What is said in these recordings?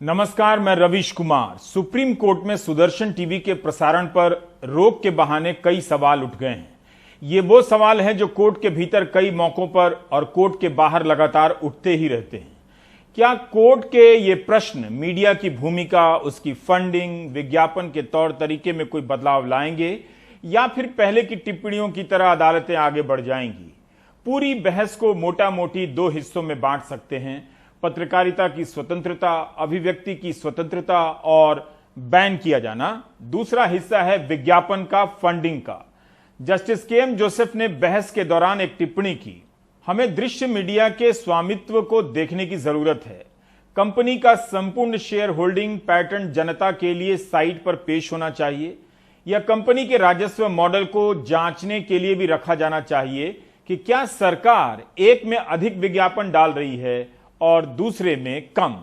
नमस्कार, मैं Ravish Kumar. Supreme court में सुदर्शन टीवी के प्रसारण पर रोक के बहाने कई सवाल उठ गए हैं। ये वो सवाल हैं जो कोर्ट के भीतर कई मौकों पर और कोर्ट के बाहर लगातार उठते ही रहते हैं। क्या कोर्ट के ये प्रश्न मीडिया की भूमिका, उसकी फंडिंग, विज्ञापन के तौर तरीके में कोई बदलाव लाएंगे या फिर पहले की टिप्पणियों की तरह अदालतें आगे बढ़ जाएंगी? पूरी बहस को मोटा मोटी दो हिस्सों में बांट सकते हैं: पत्रकारिता की स्वतंत्रता, अभिव्यक्ति की स्वतंत्रता और बैन किया जाना। दूसरा हिस्सा है विज्ञापन का, फंडिंग का। Justice KM. जोसेफ ने बहस के दौरान एक टिप्पणी की, हमें दृश्य मीडिया के स्वामित्व को देखने की जरूरत है। कंपनी का संपूर्ण शेयर होल्डिंग पैटर्न जनता के लिए साइट पर पेश होना चाहिए या कंपनी के राजस्व मॉडल को जांचने के लिए भी रखा जाना चाहिए कि क्या सरकार एक में अधिक विज्ञापन डाल रही है और दूसरे में कम।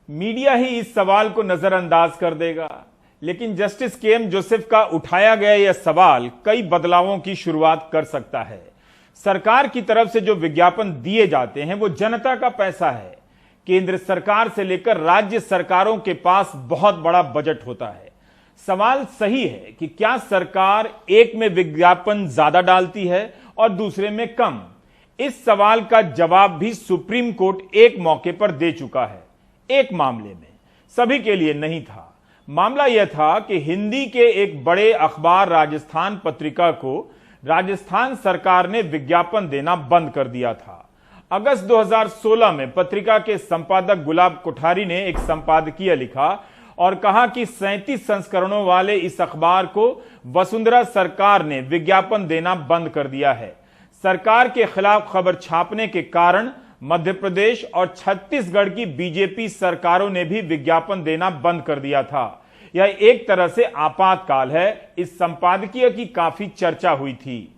मीडिया ही इस सवाल को नजरअंदाज कर देगा, लेकिन जस्टिस के.एम. जोसेफ का उठाया गया यह सवाल कई बदलावों की शुरुआत कर सकता है। सरकार की तरफ से जो विज्ञापन दिए जाते हैं वो जनता का पैसा है। केंद्र सरकार से लेकर राज्य सरकारों के पास बहुत बड़ा बजट होता है। सवाल सही है कि क्या सरकार एक में विज्ञापन ज्यादा डालती है और दूसरे में कम। इस सवाल का जवाब भी सुप्रीम कोर्ट एक मौके पर दे चुका है। एक मामले में, सभी के लिए नहीं था। मामला यह था कि हिंदी के एक बड़े अखबार राजस्थान पत्रिका को राजस्थान सरकार ने विज्ञापन देना बंद कर दिया था। अगस्त 2016 में पत्रिका के संपादक गुलाब कोठारी ने एक संपादकीय लिखा और कहा कि 37 संस्करणों वाले इस अखबार को वसुंधरा सरकार ने विज्ञापन देना बंद कर दिया है। सरकार के खिलाफ खबर छापने के कारण मध्य प्रदेश और छत्तीसगढ़ की बीजेपी सरकारों ने भी विज्ञापन देना बंद कर दिया था। यह एक तरह से आपातकाल है। इस संपादकीय की काफी चर्चा हुई थी।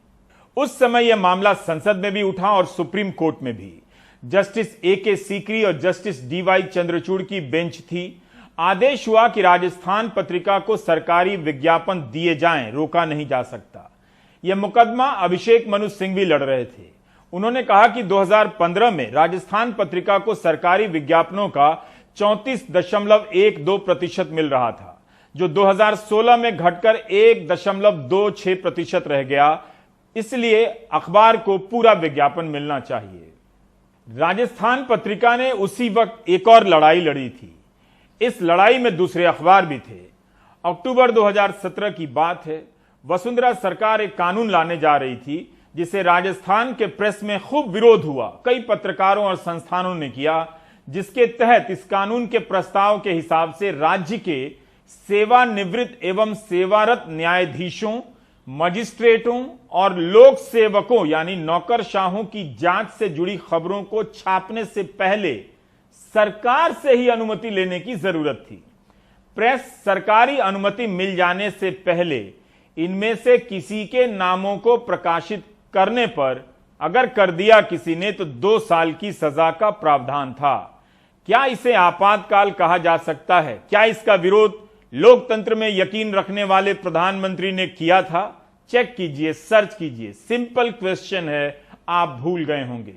उस समय यह मामला संसद में भी उठा और सुप्रीम कोर्ट में भी। Justice A K. सीकरी और जस्टिस डी.वाई. चंद्रचूड़ की बेंच थी। आदेश हुआ कि राजस्थान पत्रिका को सरकारी विज्ञापन दिए जाएं, रोका नहीं जा सकता। यह मुकदमा अभिषेक मनु सिंह भी लड़ रहे थे। उन्होंने कहा कि 2015 में राजस्थान पत्रिका को सरकारी विज्ञापनों का 34.12% मिल रहा था, जो 2016 में घटकर 1.26% रह गया। इसलिए अखबार को पूरा विज्ञापन मिलना चाहिए। राजस्थान पत्रिका ने उसी वक्त एक और लड़ाई लड़ी थी। इस लड़ाई में दूसरे अखबार भी थे। अक्टूबर 2017 की बात है। वसुंधरा सरकार एक कानून लाने जा रही थी जिसे राजस्थान के प्रेस में खूब विरोध हुआ, कई पत्रकारों और संस्थानों ने किया, जिसके तहत इस कानून के प्रस्ताव के हिसाब से राज्य के सेवानिवृत्त एवं सेवारत न्यायाधीशों, मजिस्ट्रेटों और लोक सेवकों यानी नौकरशाहों की जांच से जुड़ी खबरों को छापने से पहले सरकार से ही अनुमति लेने की जरूरत थी। प्रेस सरकारी अनुमति मिल जाने से पहले इनमें से किसी के नामों को प्रकाशित करने पर अगर कर दिया किसी ने तो 2 साल की सजा का प्रावधान था। क्या इसे आपातकाल कहा जा सकता है? क्या इसका विरोध लोकतंत्र में यकीन रखने वाले प्रधानमंत्री ने किया था? चेक कीजिए, सर्च कीजिए। सिंपल क्वेश्चन है, आप भूल गए होंगे।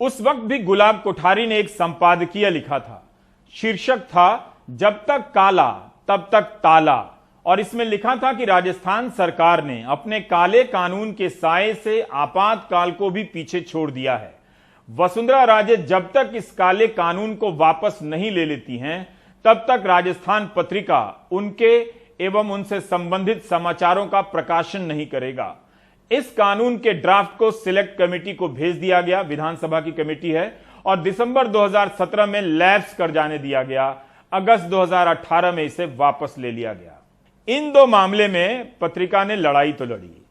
उस वक्त भी गुलाब कोठारी ने एक संपादकीय लिखा था। शीर्षक था जब तक काला तब तक ताला, और इसमें लिखा था कि राजस्थान सरकार ने अपने काले कानून के साए से आपातकाल को भी पीछे छोड़ दिया है। वसुंधरा राजे जब तक इस काले कानून को वापस नहीं ले लेती हैं, तब तक राजस्थान पत्रिका उनके एवं उनसे संबंधित समाचारों का प्रकाशन नहीं करेगा। इस कानून के ड्राफ्ट को सिलेक्ट कमेटी को भेज दिया गया, विधानसभा की कमेटी है, और दिसंबर 2017 में लैप्स कर जाने दिया गया। अगस्त 2018 में इसे वापस ले लिया गया। इन दो मामले में पत्रिका ने लड़ाई तो लड़ी।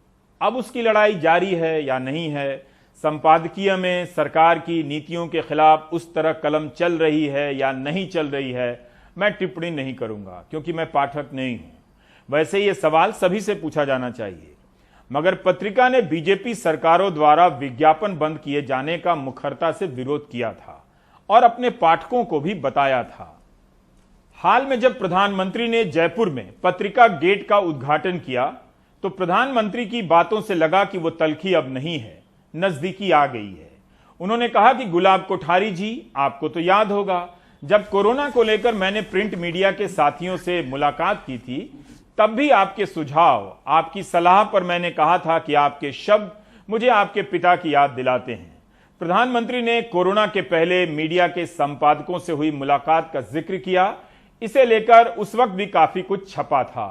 अब उसकी लड़ाई जारी है या नहीं है? संपादकीय में सरकार की नीतियों के खिलाफ उस तरह कलम चल रही है या नहीं चल रही है, मैं टिप्पणी नहीं करूंगा क्योंकि मैं पाठक नहीं हूं। वैसे यह सवाल सभी से पूछा जाना चाहिए, मगर पत्रिका ने बीजेपी सरकारों द्वारा विज्ञापन बंद किए जाने का मुखरता से विरोध किया था और अपने पाठकों को भी बताया था। हाल में जब प्रधानमंत्री ने जयपुर में पत्रिका गेट का उद्घाटन किया तो प्रधानमंत्री की बातों से लगा कि वो तलखी अब नहीं है, नजदीकी आ गई है। उन्होंने कहा कि गुलाब कोठारी जी, आपको तो याद होगा जब कोरोना को लेकर मैंने प्रिंट मीडिया के साथियों से मुलाकात की थी, तब भी आपके सुझाव, आपकी सलाह पर मैंने कहा था कि आपके शब्द मुझे आपके पिता की याद दिलाते हैं। प्रधानमंत्री ने कोरोना के पहले मीडिया के संपादकों से हुई मुलाकात का जिक्र किया। इसे लेकर उस वक्त भी काफी कुछ छपा था।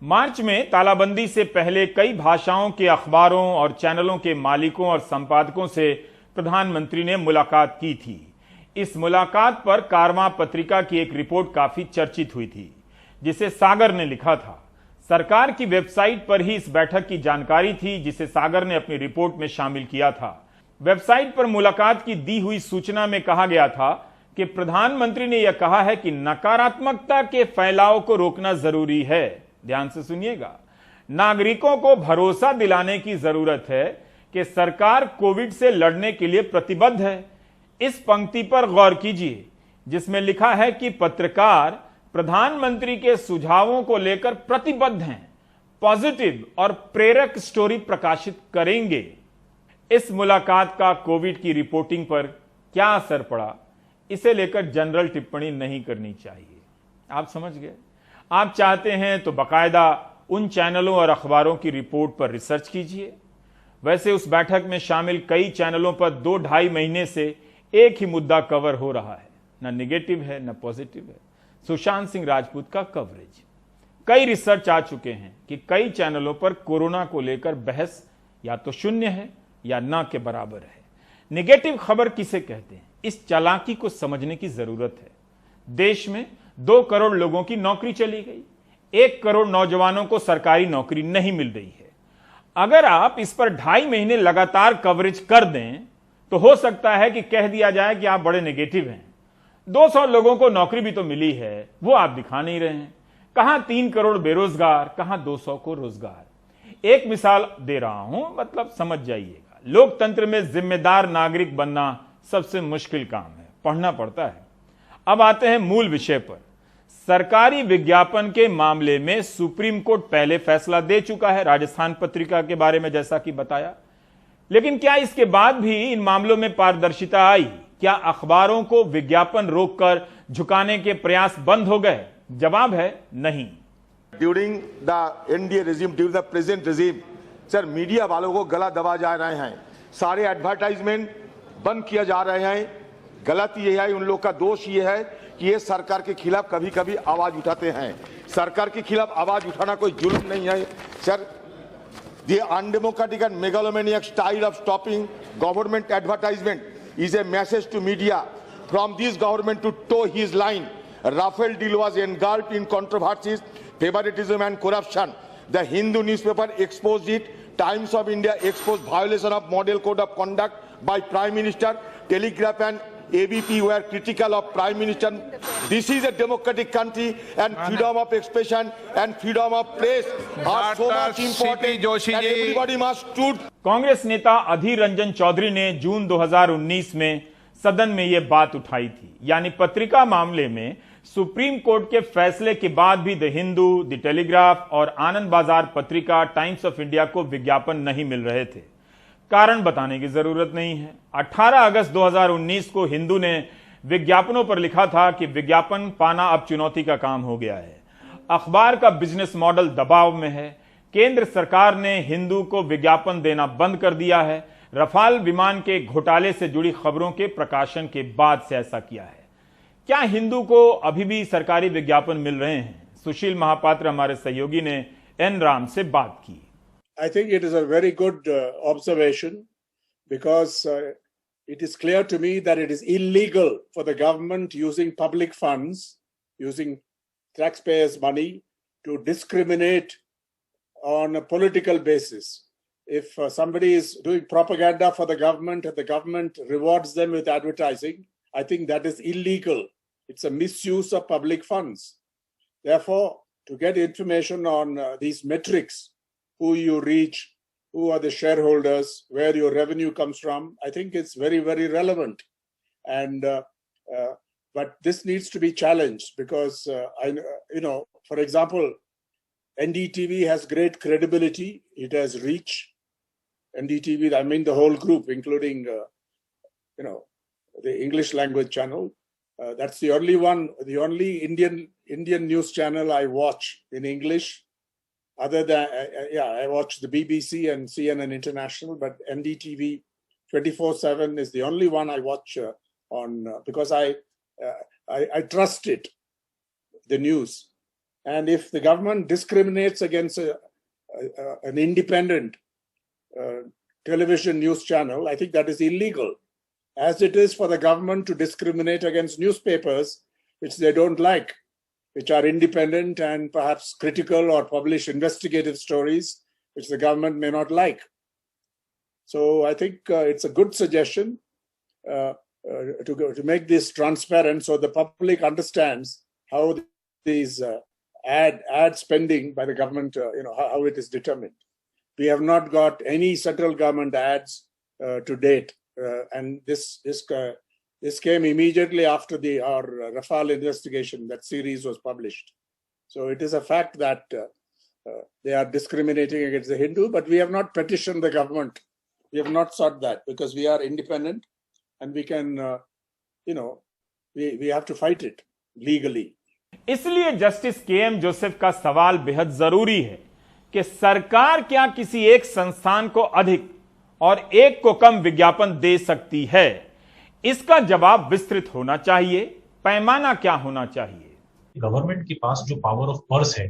मार्च में तालाबंदी से पहले कई भाषाओं के अखबारों और चैनलों के मालिकों और संपादकों से प्रधानमंत्री ने मुलाकात की थी। इस मुलाकात पर कारवां पत्रिका की एक रिपोर्ट काफी चर्चित हुई थी, जिसे सागर ने लिखा था। सरकार की वेबसाइट पर ही इस बैठक की जानकारी थी, जिसे सागर ने अपनी रिपोर्ट में शामिल किया था। वेबसाइट पर मुलाकात की दी हुई सूचना में कहा गया था कि प्रधानमंत्री ने यह कहा है कि नकारात्मकता के फैलाव को रोकना जरूरी है। ध्यान से सुनिएगा। नागरिकों को भरोसा दिलाने की जरूरत है कि सरकार कोविड से लड़ने के लिए प्रतिबद्ध है। इस पंक्ति पर गौर कीजिए, जिसमें लिखा है कि पत्रकार प्रधानमंत्री के सुझावों को लेकर प्रतिबद्ध हैं, पॉजिटिव और प्रेरक स्टोरी प्रकाशित करेंगे। इस मुलाकात का कोविड की रिपोर्टिंग पर क्या असर पड़ा, इसे लेकर जनरल टिप्पणी नहीं करनी चाहिए। आप समझ गए। आप चाहते हैं तो बकायदा उन चैनलों और अखबारों की रिपोर्ट पर रिसर्च कीजिए। वैसे उस बैठक में शामिल कई चैनलों पर 2-2.5 महीने से एक ही मुद्दा कवर हो रहा है, न निगेटिव है न पॉजिटिव है। सुशांत सिंह राजपूत का कवरेज। कई रिसर्च आ चुके हैं कि कई चैनलों पर कोरोना को लेकर बहस या तो शून्य है या ना के बराबर है। निगेटिव खबर किसे कहते हैं, इस चालाकी को समझने की जरूरत है। देश में 2 करोड़ लोगों की नौकरी चली गई, 1 करोड़ नौजवानों को सरकारी नौकरी नहीं मिल रही है। अगर आप इस पर 2.5 महीने लगातार कवरेज कर दें तो हो सकता है कि कह दिया जाए कि आप बड़े नेगेटिव हैं। 200 लोगों को नौकरी भी तो मिली है, वो आप दिखा नहीं रहे हैं। कहां 3 करोड़ बेरोजगार, कहां 200 को रोजगार। एक मिसाल दे रहा हूं, मतलब समझ जाइएगा। लोकतंत्र में जिम्मेदार नागरिक बनना सबसे मुश्किल काम है, पढ़ना पड़ता है। अब आते हैं मूल विषय पर। सरकारी विज्ञापन के मामले में सुप्रीम कोर्ट पहले फैसला दे चुका है, राजस्थान पत्रिका के बारे में जैसा कि बताया। लेकिन क्या इसके बाद भी इन मामलों में पारदर्शिता आई? क्या अखबारों को विज्ञापन रोककर झुकाने के प्रयास बंद हो गए? जवाब है नहीं। During the NDA regime, during the present regime, sir media वालों को गला दबा जा रहे हैं। सारे एडवर्टाइजमेंट बंद किया जा रहे हैं। गलत ये है, उन लोग का दोष ये है कि ये सरकार के खिलाफ कभी कभी आवाज उठाते हैं। सरकार के खिलाफ आवाज उठाना कोई जुल्म नहीं है sir. The undemocratic and megalomaniac style of stopping government advertisement is a message to media from this government to toe his line. Rafael deal was engulfed in controversies, favoritism and corruption. The Hindu newspaper exposed it. Times of India exposed violation of model code of conduct by Prime Minister. Telegraph and ABP were critical of Prime Minister. This is a democratic country and freedom of expression and freedom of press are so much important and everybody must stood. Congress नेता अधीर रंजन चौधरी ने जून 2019 में सदन में यह बात उठाई थी, यानी पत्रिका मामले में सुप्रीम कोर्ट के फैसले के बाद भी द हिंदू, द टेलीग्राफ और आनंद बाजार पत्रिका, टाइम्स ऑफ इंडिया को विज्ञापन नहीं मिल रहे थे। कारण बताने की जरूरत नहीं है। 18 अगस्त 2019 को हिंदू ने विज्ञापनों पर लिखा था कि विज्ञापन पाना अब चुनौती का काम हो गया है। अखबार का बिजनेस मॉडल दबाव में है। केंद्र सरकार ने हिंदू को विज्ञापन देना बंद कर दिया है। रफाल विमान के घोटाले से जुड़ी खबरों के प्रकाशन के बाद से ऐसा किया है। क्या हिंदू को अभी भी सरकारी विज्ञापन मिल रहे हैं? सुशील महापात्र हमारे सहयोगी ने एन राम से बात की। I think it is a very good observation because it is clear to me that it is illegal for the government using public funds, using taxpayers' money to discriminate on a political basis. If somebody is doing propaganda for the government and the government rewards them with advertising, I think that is illegal. It's a misuse of public funds. Therefore, to get information on these metrics, who you reach, who are the shareholders, where your revenue comes from, I think it's very, very relevant. And but this needs to be challenged because for example, NDTV has great credibility. It has reach. NDTV, I mean the whole group, including the English language channel. That's the only one, the only Indian news channel I watch in English. Other than I watch the BBC and CNN International, but NDTV 24/7 is the only one I watch on because I trust it, the news. And if the government discriminates against an independent television news channel, I think that is illegal, as it is for the government to discriminate against newspapers which they don't like, which are independent and perhaps critical or publish investigative stories which the government may not like. So I think it's a good suggestion to make this transparent so the public understands how these ad spending by the government, how it is determined. We have not got any central government ads to date, and this came immediately after our Rafale investigation. That series was published. So it is a fact that they are discriminating against the Hindu, but we have not petitioned the government. We have not sought that because we are independent and we can, we have to fight it legally. इसलिए justice KM. Joseph का सवाल बेहद जरूरी है कि सरकार क्या किसी एक संस्थान को अधिक और एक को कम विज्ञापन दे सकती है। इसका जवाब विस्तृत होना चाहिए। पैमाना क्या होना चाहिए? गवर्नमेंट के पास जो पावर ऑफ पर्स है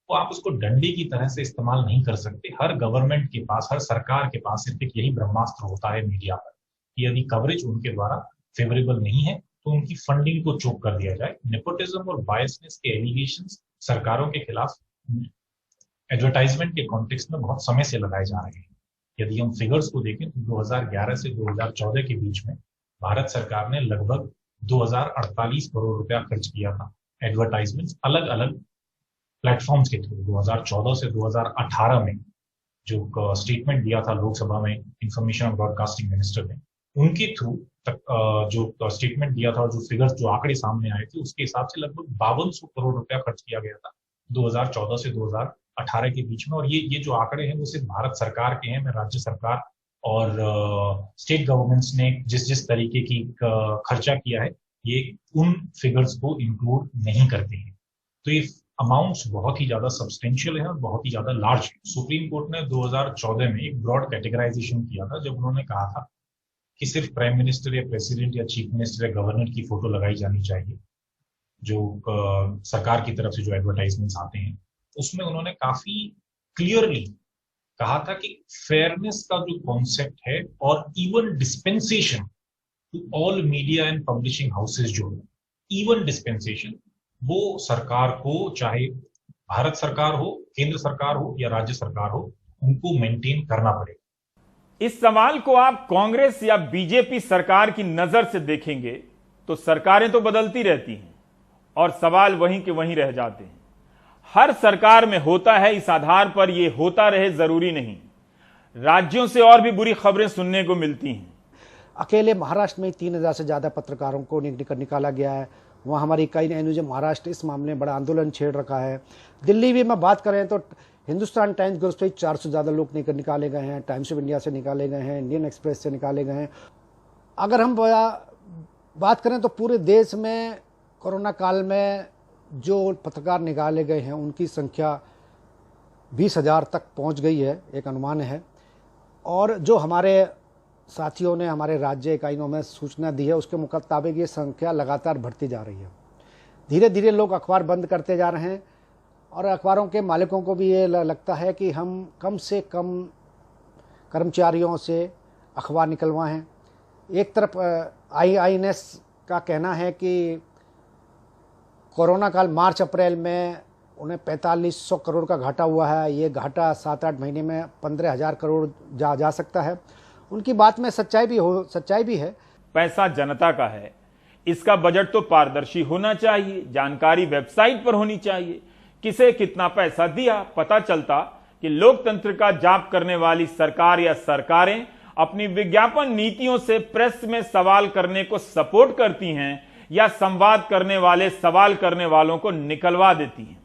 वो आप उसको डंडे की तरह से इस्तेमाल नहीं कर सकते। हर गवर्नमेंट के पास, हर सरकार के पास सिर्फ एक यही ब्रह्मास्त्र होता है मीडिया पर कि यदि कवरेज उनके द्वारा फेवरेबल नहीं है तो उनकी फंडिंग को चोक कर दिया जाए। नेपोटिज्म और बायसनेस के एलिगेशंस सरकारों के खिलाफ एडवर्टाइजमेंट के कॉन्टेक्स्ट में बहुत समय से लगाए जा रहे हैं। यदि हम फिगर्स को देखें तो 2011 से 2014 के बीच में भारत सरकार ने लगभग 2048 करोड़ रुपया खर्च किया था एडवर्टाइजमेंट्स अलग अलग प्लेटफॉर्म्स के थ्रू। 2014 से 2018 में जो स्टेटमेंट दिया था लोकसभा में इंफॉर्मेशन और ब्रॉडकास्टिंग मिनिस्टर ने, उनके थ्रू तक जो स्टेटमेंट दिया था और जो फिगर्स जो आंकड़े सामने आए थे उसके हिसाब से लगभग 5200 करोड़ रुपया खर्च किया गया था 2014 से 2018 के बीच में। और ये जो आंकड़े हैं वो सिर्फ भारत सरकार के हैं। मैं राज्य सरकार और स्टेट गवर्नमेंट्स ने जिस तरीके की खर्चा किया है ये उन फिगर्स को इंक्लूड नहीं करते हैं। तो ये अमाउंट्स बहुत ही ज्यादा सब्सटेंशियल है और बहुत ही ज्यादा लार्ज है। सुप्रीम कोर्ट ने 2014 में एक ब्रॉड कैटेगराइजेशन किया था जब उन्होंने कहा था कि सिर्फ प्राइम मिनिस्टर या प्रेसिडेंट या चीफ मिनिस्टर या गवर्नर की फोटो लगाई जानी चाहिए जो सरकार की तरफ से जो एडवर्टाइजमेंट्स आते हैं। उसमें उन्होंने काफी क्लियरली कहा था कि फेयरनेस का जो कॉन्सेप्ट है और even dispensation to all media and publishing houses जो है, इवन डिस्पेंसेशन वो सरकार को, चाहे भारत सरकार हो, केंद्र सरकार हो या राज्य सरकार हो, उनको मेंटेन करना पड़ेगा। इस सवाल को आप कांग्रेस या बीजेपी सरकार की नजर से देखेंगे तो सरकारें तो बदलती रहती हैं और सवाल वहीं के वहीं रह जाते हैं। हर सरकार में होता है, इस आधार पर यह होता रहे जरूरी नहीं। राज्यों से और भी बुरी खबरें सुनने को मिलती हैं। अकेले महाराष्ट्र में 3000 से ज्यादा पत्रकारों को निकाला गया है। वहाँ हमारी कई एनयूज महाराष्ट्र इस मामले में बड़ा आंदोलन छेड़ रखा है। दिल्ली भी मैं बात करें तो हिंदुस्तान टाइम्स ग्रुप से 400 से ज़्यादा लोग निकाले गए हैं, टाइम्स ऑफ इंडिया से निकाले गए हैं, इंडियन एक्सप्रेस से निकाले गए हैं। अगर हम बात करें तो पूरे देश में कोरोना काल में जो पत्रकार निकाले गए हैं उनकी संख्या 20,000 तक पहुंच गई है, एक अनुमान है। और जो हमारे साथियों ने हमारे राज्य इकाइयों में सूचना दी है उसके मुताबिक ये संख्या लगातार बढ़ती जा रही है। धीरे धीरे लोग अखबार बंद करते जा रहे हैं और अखबारों के मालिकों को भी ये लगता है कि हम कम से कम कर्मचारियों से अखबार निकलवाएं। एक तरफ IINS का कहना है कि कोरोना काल मार्च अप्रैल में उन्हें 4500 करोड़ का घाटा हुआ है। ये घाटा 7-8 महीने में 15,000 करोड़ जा सकता है। उनकी बात में सच्चाई भी है। पैसा जनता का है, इसका बजट तो पारदर्शी होना चाहिए, जानकारी वेबसाइट पर होनी चाहिए। किसे कितना पैसा दिया पता चलता कि लोकतंत्र का जाप करने वाली सरकार या सरकारें अपनी विज्ञापन नीतियों से प्रेस में सवाल करने को सपोर्ट करती हैं या संवाद करने वाले सवाल करने वालों को निकलवा देती हैं।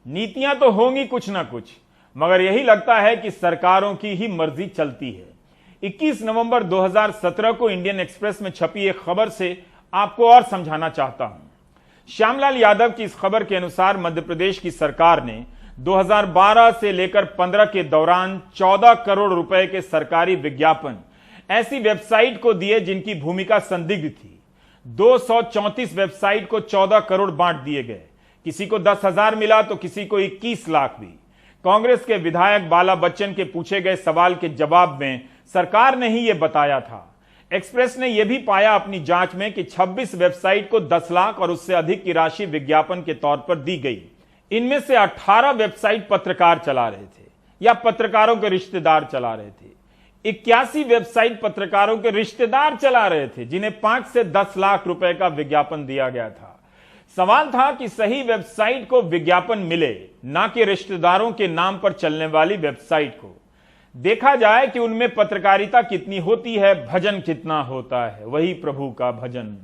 नीतियां तो होंगी कुछ ना कुछ, मगर यही लगता है कि सरकारों की ही मर्जी चलती है। 21 नवंबर 2017 को इंडियन एक्सप्रेस में छपी एक खबर से आपको और समझाना चाहता हूं। श्यामलाल यादव की इस खबर के अनुसार मध्य प्रदेश की सरकार ने 2012 से लेकर 15 के दौरान 14 करोड़ रुपए के सरकारी विज्ञापन ऐसी वेबसाइट को दिए जिनकी भूमिका संदिग्ध थी। 234 वेबसाइट को 14 करोड़ बांट दिए गए। किसी को 10,000 मिला तो किसी को 21 लाख भी। कांग्रेस के विधायक बाला बच्चन के पूछे गए सवाल के जवाब में सरकार ने ही यह बताया था। एक्सप्रेस ने यह भी पाया अपनी जांच में कि 26 वेबसाइट को 10 लाख और उससे अधिक की राशि विज्ञापन के तौर पर दी गई। इनमें से 18 वेबसाइट पत्रकार चला रहे थे या पत्रकारों के रिश्तेदार चला रहे थे। 81 वेबसाइट पत्रकारों के रिश्तेदार चला रहे थे जिन्हें 5 से 10 लाख रुपए का विज्ञापन दिया गया था। सवाल था कि सही वेबसाइट को विज्ञापन मिले, ना कि रिश्तेदारों के नाम पर चलने वाली वेबसाइट को। देखा जाए कि उनमें पत्रकारिता कितनी होती है, भजन कितना होता है, वही प्रभु का भजन।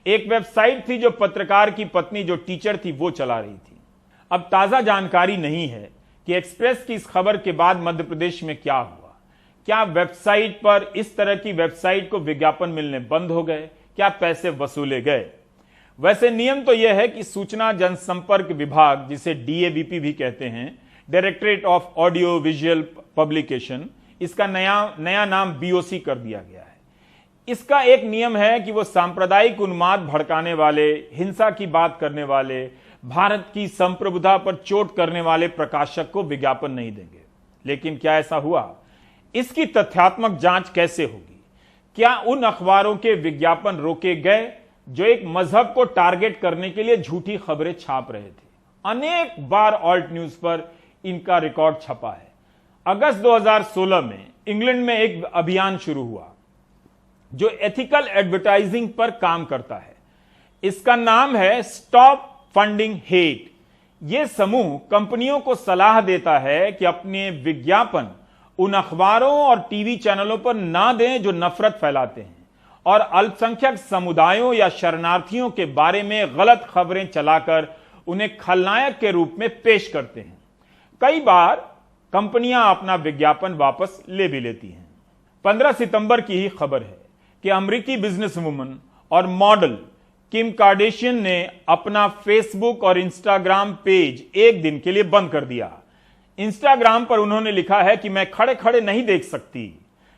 एक वेबसाइट थी जो पत्रकार की पत्नी जो टीचर थी वो चला रही थी। अब ताजा जानकारी नहीं है कि एक्सप्रेस की इस खबर के बाद मध्य प्रदेश में क्या हुआ। क्या वेबसाइट पर इस तरह की वेबसाइट को विज्ञापन मिलने बंद हो गए? क्या पैसे वसूले गए? वैसे नियम तो यह है कि सूचना जनसंपर्क विभाग, जिसे डीएवीपी भी कहते हैं, directorate of audio visual publication, इसका नया नाम बीओसी कर दिया गया है। इसका एक नियम है कि वो सांप्रदायिक उन्माद भड़काने वाले, हिंसा की बात करने वाले, भारत की संप्रभुता पर चोट करने वाले प्रकाशक को विज्ञापन नहीं देंगे। लेकिन क्या ऐसा हुआ? इसकी तथ्यात्मक जांच कैसे होगी? क्या उन अखबारों के विज्ञापन रोके गए जो एक मजहब को टारगेट करने के लिए झूठी खबरें छाप रहे थे? अनेक बार ऑल्ट न्यूज पर इनका रिकॉर्ड छपा है। अगस्त 2016 में इंग्लैंड में एक अभियान शुरू हुआ जो एथिकल एडवर्टाइजिंग पर काम करता है। इसका नाम है स्टॉप फंडिंग हेट। यह समूह कंपनियों को सलाह देता है कि अपने विज्ञापन उन अखबारों और टीवी चैनलों पर ना दें जो नफरत फैलाते हैं और अल्पसंख्यक समुदायों या शरणार्थियों के बारे में गलत खबरें चलाकर उन्हें खलनायक के रूप में पेश करते हैं। कई बार कंपनियां अपना विज्ञापन वापस ले भी लेती हैं। 15 सितंबर की ही खबर है कि अमेरिकी बिजनेसवुमन और मॉडल किम कार्डेशियन ने अपना फेसबुक और इंस्टाग्राम पेज एक दिन के लिए बंद कर दिया। इंस्टाग्राम पर उन्होंने लिखा है कि मैं खड़े खड़े नहीं देख सकती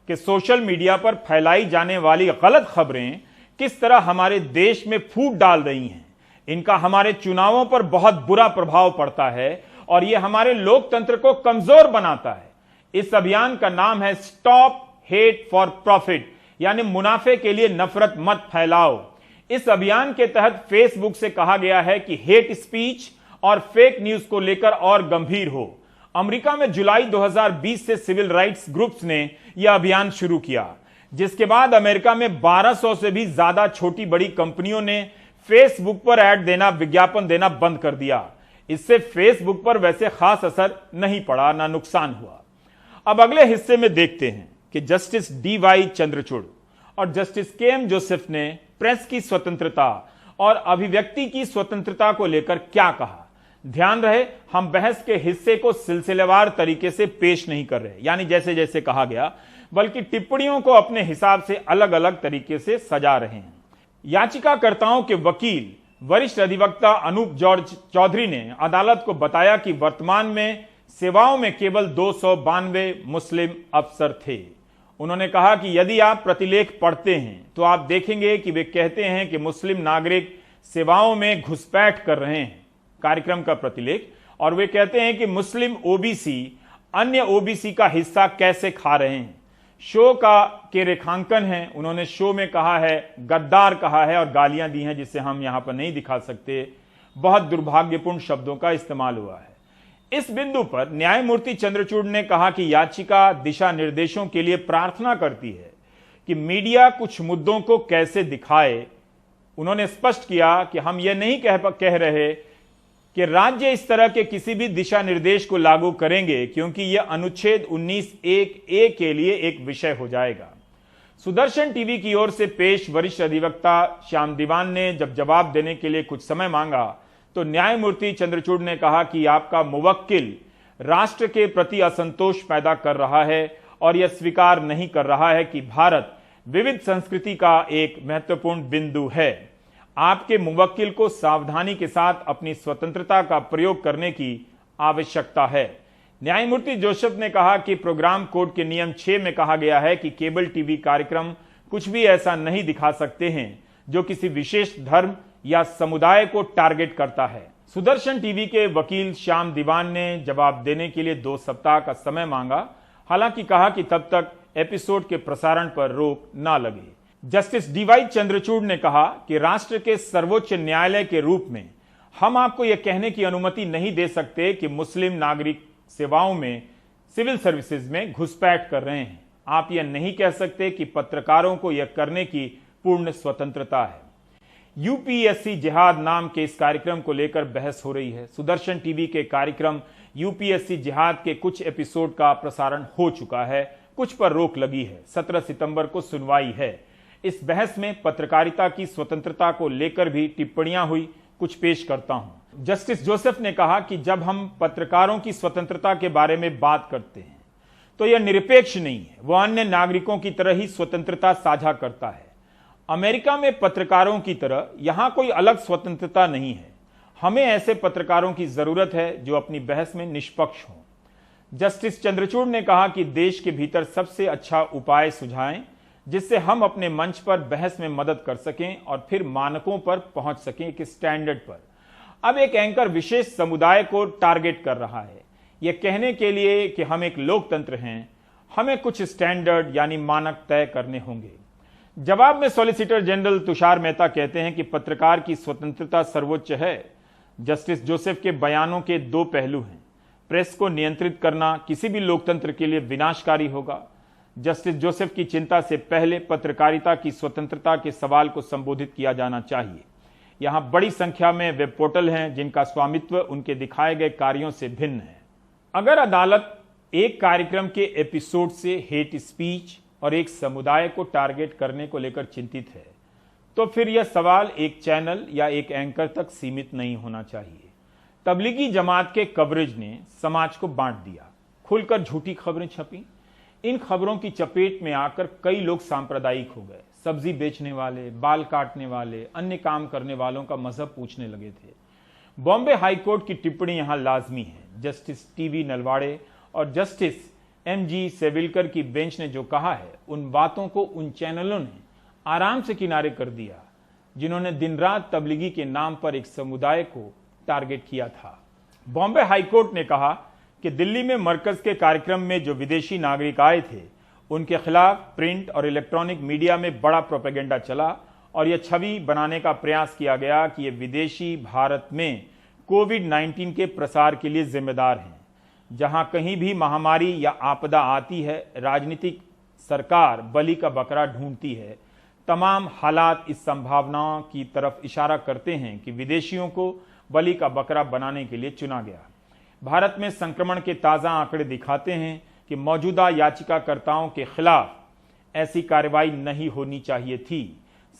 कि सोशल मीडिया पर फैलाई जाने वाली गलत खबरें किस तरह हमारे देश में फूट डाल रही हैं। इनका हमारे चुनावों पर बहुत बुरा प्रभाव पड़ता है और यह हमारे लोकतंत्र को कमजोर बनाता है। इस अभियान का नाम है स्टॉप हेट फॉर प्रॉफिट, यानी मुनाफे के लिए नफरत मत फैलाओ। इस अभियान के तहत फेसबुक से कहा गया है कि हेट स्पीच और फेक न्यूज को लेकर और गंभीर हो। अमेरिका में जुलाई 2020 से सिविल राइट्स ग्रुप्स ने यह अभियान शुरू किया, जिसके बाद अमेरिका में 1200 से भी ज्यादा छोटी बड़ी कंपनियों ने फेसबुक पर ऐड देना, विज्ञापन देना बंद कर दिया। इससे फेसबुक पर वैसे खास असर नहीं पड़ा, ना नुकसान हुआ। अब अगले हिस्से में देखते हैं कि जस्टिस डीवाई चंद्रचूड़ और जस्टिस केएम जोसेफ ने प्रेस की स्वतंत्रता और अभिव्यक्ति की स्वतंत्रता को लेकर क्या कहा। ध्यान रहे, हम बहस के हिस्से को सिलसिलेवार तरीके से पेश नहीं कर रहे, यानी जैसे जैसे कहा गया, बल्कि टिप्पणियों को अपने हिसाब से अलग अलग तरीके से सजा रहे हैं। याचिकाकर्ताओं के वकील वरिष्ठ अधिवक्ता अनूप जॉर्ज चौधरी ने अदालत को बताया कि वर्तमान में सेवाओं में केवल 292 मुस्लिम अफसर थे। उन्होंने कहा कि यदि आप प्रतिलेख पढ़ते हैं तो आप देखेंगे कि वे कहते हैं कि मुस्लिम नागरिक सेवाओं में घुसपैठ कर रहे हैं, कार्यक्रम का प्रतिलेख, और वे कहते हैं कि मुस्लिम ओबीसी अन्य ओबीसी का हिस्सा कैसे खा रहे हैं। शो के रेखांकन हैं। उन्होंने शो में कहा है, गद्दार कहा है और गालियां दी हैं जिसे हम यहां पर नहीं दिखा सकते। बहुत दुर्भाग्यपूर्ण शब्दों का इस्तेमाल हुआ है। इस बिंदु पर न्यायमूर्ति चंद्रचूड़ ने कहा कि याचिका दिशा निर्देशों के लिए प्रार्थना करती है कि मीडिया कुछ मुद्दों को कैसे दिखाए। उन्होंने स्पष्ट किया कि हम यह नहीं कह रहे कि राज्य इस तरह के किसी भी दिशा निर्देश को लागू करेंगे, क्योंकि यह अनुच्छेद 19(1)(a) के लिए एक विषय हो जाएगा। सुदर्शन टीवी की ओर से पेश वरिष्ठ अधिवक्ता श्याम दीवान ने जब जवाब देने के लिए कुछ समय मांगा तो न्यायमूर्ति चंद्रचूड़ ने कहा कि आपका मुवक्किल राष्ट्र के प्रति असंतोष पैदा कर रहा है और यह स्वीकार नहीं कर रहा है कि भारत विविध संस्कृति का एक महत्वपूर्ण बिंदु है। आपके मुवक्किल को सावधानी के साथ अपनी स्वतंत्रता का प्रयोग करने की आवश्यकता है। न्यायमूर्ति जोसेफ ने कहा कि प्रोग्राम कोड के नियम 6 में कहा गया है कि केबल टीवी कार्यक्रम कुछ भी ऐसा नहीं दिखा सकते हैं जो किसी विशेष धर्म या समुदाय को टारगेट करता है। सुदर्शन टीवी के वकील श्याम दीवान ने जवाब देने के लिए 2 सप्ताह का समय मांगा, हालांकि कहा कि तब तक एपिसोड के प्रसारण पर रोक ना लगे। जस्टिस डीवाई चंद्रचूड़ ने कहा कि राष्ट्र के सर्वोच्च न्यायालय के रूप में हम आपको यह कहने की अनुमति नहीं दे सकते कि मुस्लिम नागरिक सेवाओं में, सिविल सर्विसेज में घुसपैठ कर रहे हैं। आप यह नहीं कह सकते कि पत्रकारों को यह करने की पूर्ण स्वतंत्रता है। यूपीएससी जिहाद नाम के इस कार्यक्रम को लेकर बहस हो रही है। सुदर्शन टीवी के कार्यक्रम यूपीएससी जिहाद के कुछ एपिसोड का प्रसारण हो चुका है, कुछ पर रोक लगी है। 17 सितंबर को सुनवाई है। इस बहस में पत्रकारिता की स्वतंत्रता को लेकर भी टिप्पणियां हुई, कुछ पेश करता हूं। जस्टिस जोसेफ ने कहा कि जब हम पत्रकारों की स्वतंत्रता के बारे में बात करते हैं तो यह निरपेक्ष नहीं है, वह अन्य नागरिकों की तरह ही स्वतंत्रता साझा करता है। अमेरिका में पत्रकारों की तरह यहां कोई अलग स्वतंत्रता नहीं है। हमें ऐसे पत्रकारों की जरूरत है जो अपनी बहस में निष्पक्ष हों। जस्टिस चंद्रचूड़ ने कहा कि देश के भीतर सबसे अच्छा उपाय सुझाएं जिससे हम अपने मंच पर बहस में मदद कर सकें और फिर मानकों पर पहुंच सकें, एक स्टैंडर्ड पर। अब एक एंकर विशेष समुदाय को टारगेट कर रहा है यह कहने के लिए कि हम एक लोकतंत्र हैं, हमें कुछ स्टैंडर्ड यानी मानक तय करने होंगे। जवाब में सॉलिसिटर जनरल तुषार मेहता कहते हैं कि पत्रकार की स्वतंत्रता सर्वोच्च है। जस्टिस जोसेफ के बयानों के 2 पहलू हैं। प्रेस को नियंत्रित करना किसी भी लोकतंत्र के लिए विनाशकारी होगा। जस्टिस जोसेफ की चिंता से पहले पत्रकारिता की स्वतंत्रता के सवाल को संबोधित किया जाना चाहिए। यहां बड़ी संख्या में वेब पोर्टल हैं जिनका स्वामित्व उनके दिखाए गए कार्यों से भिन्न है। अगर अदालत एक कार्यक्रम के एपिसोड से हेट स्पीच और एक समुदाय को टारगेट करने को लेकर चिंतित है तो फिर यह सवाल एक चैनल या एक एंकर तक सीमित नहीं होना चाहिए। तबलीगी जमात के कवरेज ने समाज को बांट दिया, खुलकर झूठी खबरें छपी। इन खबरों की चपेट में आकर कई लोग सांप्रदायिक हो गए। सब्जी बेचने वाले, बाल काटने वाले, अन्य काम करने वालों का मजहब पूछने लगे थे। बॉम्बे हाईकोर्ट की टिप्पणी यहां लाजमी है। जस्टिस टीवी नलवाड़े और जस्टिस एमजी सेविलकर की बेंच ने जो कहा है उन बातों को उन चैनलों ने आराम से किनारे कर दिया जिन्होंने दिन रात तबलीगी के नाम पर एक समुदाय को टारगेट किया था। बॉम्बे हाईकोर्ट ने कहा कि दिल्ली में मरकज के कार्यक्रम में जो विदेशी नागरिक आए थे उनके खिलाफ प्रिंट और इलेक्ट्रॉनिक मीडिया में बड़ा प्रोपेगेंडा चला और यह छवि बनाने का प्रयास किया गया कि ये विदेशी भारत में कोविड-19 के प्रसार के लिए जिम्मेदार हैं। जहां कहीं भी महामारी या आपदा आती है, राजनीतिक सरकार बलि का बकरा ढूंढती है। तमाम हालात इस संभावनाओं की तरफ इशारा करते हैं कि विदेशियों को बलि का बकरा बनाने के लिए चुना गया। भारत में संक्रमण के ताजा आंकड़े दिखाते हैं कि मौजूदा याचिकाकर्ताओं के खिलाफ ऐसी कार्रवाई नहीं होनी चाहिए थी।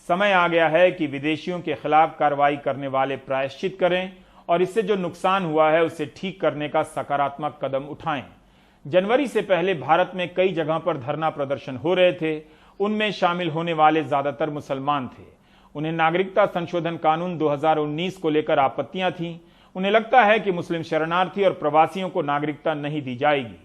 समय आ गया है कि विदेशियों के खिलाफ कार्रवाई करने वाले प्रायश्चित करें और इससे जो नुकसान हुआ है उसे ठीक करने का सकारात्मक कदम उठाएं। जनवरी से पहले भारत में कई जगह पर धरना प्रदर्शन हो रहे थे। उनमें शामिल होने वाले ज्यादातर मुसलमान थे। उन्हें नागरिकता संशोधन कानून 2019 को लेकर आपत्तियां थीं। उन्हें लगता है कि मुस्लिम शरणार्थी और प्रवासियों को नागरिकता नहीं दी जाएगी।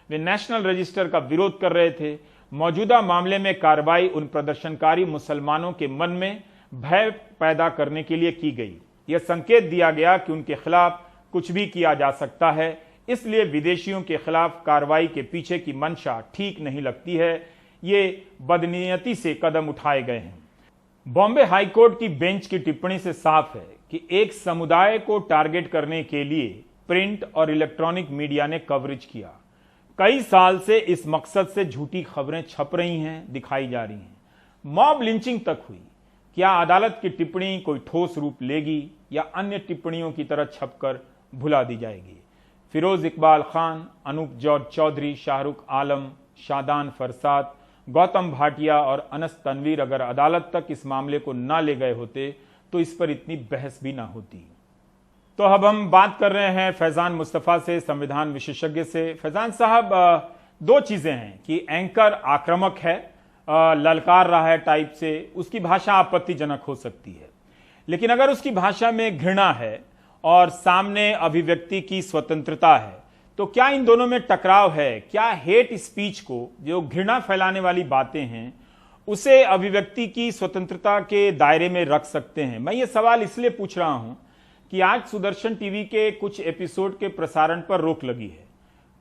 वे नेशनल रजिस्टर का विरोध कर रहे थे। मौजूदा मामले में कार्रवाई उन प्रदर्शनकारी मुसलमानों के मन में भय पैदा करने के लिए की गई। यह संकेत दिया गया कि उनके खिलाफ कुछ भी किया जा सकता है, इसलिए विदेशियों के खिलाफ कार्रवाई के पीछे की मंशा ठीक नहीं लगती है। ये बदनीयती से कदम उठाए गए हैं। बॉम्बे हाईकोर्ट की बेंच की टिप्पणी से साफ है कि एक समुदाय को टारगेट करने के लिए प्रिंट और इलेक्ट्रॉनिक मीडिया ने कवरेज किया। कई साल से इस मकसद से झूठी खबरें छप रही हैं, दिखाई जा रही हैं। मॉब लिंचिंग तक हुई। क्या अदालत की टिप्पणी कोई ठोस रूप लेगी या अन्य टिप्पणियों की तरह छपकर भुला दी जाएगी? फिरोज इकबाल खान, अनूप जॉर्ज चौधरी, शाहरुख आलम, शादान फरसाद, गौतम भाटिया और अनस तनवीर अगर अदालत तक इस मामले को ना ले गए होते तो इस पर इतनी बहस भी ना होती। तो अब हम बात कर रहे हैं फैजान मुस्तफा से, संविधान विशेषज्ञ से। फैजान साहब, 2 चीजें हैं कि एंकर आक्रामक है, ललकार रहा है टाइप से, उसकी भाषा आपत्तिजनक हो सकती है, लेकिन अगर उसकी भाषा में घृणा है और सामने अभिव्यक्ति की स्वतंत्रता है, तो क्या इन दोनों में टकराव है? क्या हेट स्पीच को, जो घृणा फैलाने वाली बातें हैं, उसे अभिव्यक्ति की स्वतंत्रता के दायरे में रख सकते हैं? मैं ये सवाल इसलिए पूछ रहा हूं कि आज सुदर्शन टीवी के कुछ एपिसोड के प्रसारण पर रोक लगी है।